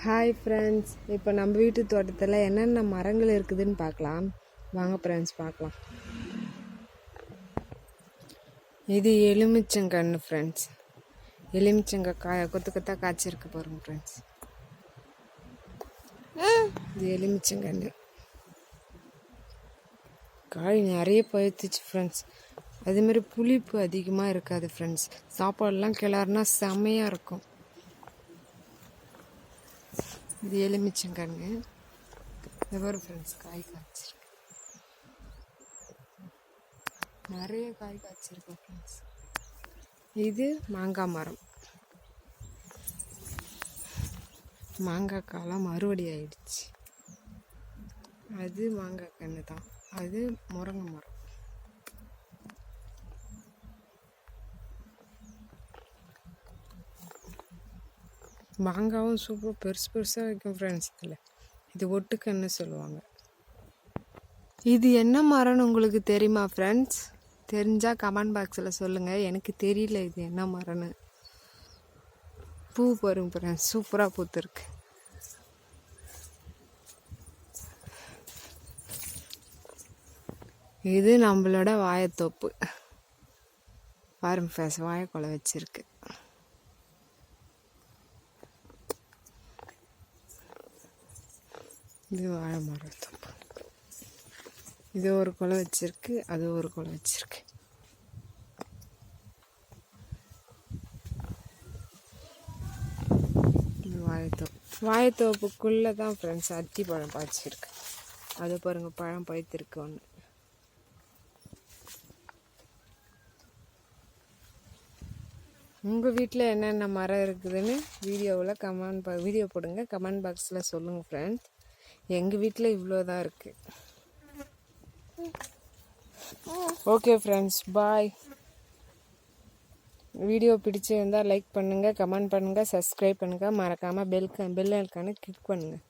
Hi friends, இப்போ நம்ம வீட்டு தோட்டத்தில் என்னென்ன மரங்கள் இருக்குதுன்னு பார்க்கலாம். வாங்க ஃப்ரெண்ட்ஸ் பார்க்கலாம். இது எலுமிச்சங்கன்று ஃப்ரெண்ட்ஸ். எலுமிச்சங்க கொத்து கொத்தா காய்ச்சிருக்கு பாருங்க ஃப்ரெண்ட்ஸ். இது எலுமிச்சங்கன்று காய் நிறைய பழுத்துச்சு ஃப்ரெண்ட்ஸ். அதேமாதிரி புளிப்பு அதிகமாக இருக்காது ஃப்ரெண்ட்ஸ். சாப்பாடெலாம் கிளறுனா செம்மையாக இருக்கும். இது எலுமிச்சங்கன்று எவ்வளோ ஃப்ரெண்ட்ஸ் காய் காய்ச்சிருக்கு. நிறைய காய் காய்ச்சிருக்கு ஃப்ரெண்ட்ஸ். இது மாங்காய் மரம். மாங்காய் காலம் அறுவடை ஆயிடுச்சு. அது மாங்காய் கன்று தான். அது முருங்கை மரம். மாங்காவும் சூப்பர் பெருசு பெருசாக வைக்கும் ஃப்ரெண்ட்ஸ். இதில் இது ஒட்டுக்கன்னு சொல்லுவாங்க. இது என்ன மரம்னு உங்களுக்கு தெரியுமா ஃப்ரெண்ட்ஸ்? தெரிஞ்சால் கமெண்ட் பாக்ஸில் சொல்லுங்கள். எனக்கு தெரியல இது என்ன மரம்னு. பூ பாருங்க ஃப்ரெண்ட்ஸ், சூப்பராக பூத்துருக்கு. இது நம்மளோட வாழைத்தோப்பு பாருங்க ஃப்ரெண்ட்ஸ். வாழைக்கொலை வச்சிருக்கு. இது வாழை மரத்தோப்பு. இது ஒரு குலை வச்சிருக்கு, அது ஒரு குலை வச்சிருக்கு. இது வாழைத்தோப்பு. வாழைத்தோப்புக்குள்ளே தான் ஃப்ரெண்ட்ஸ் அத்தி பழம் பாய்ச்சிருக்கு. அது பாருங்க, பழம் பழுத்திருக்கு ஒன்று. உங்கள் வீட்டில் என்னென்ன மரம் இருக்குதுன்னு வீடியோ போடுங்க, கமெண்ட் பாக்ஸில் சொல்லுங்கள் ஃப்ரெண்ட்ஸ். எங்கள் வீட்டில் இவ்வளோ தான் இருக்குது. ஓகே ஃப்ரெண்ட்ஸ், பாய். வீடியோ பிடிச்சிருந்தால் லைக் பண்ணுங்கள், கமெண்ட் பண்ணுங்கள், சப்ஸ்கிரைப் பண்ணுங்கள். மறக்காமல் பெல் ஐக்கானை கிளிக் பண்ணுங்கள்.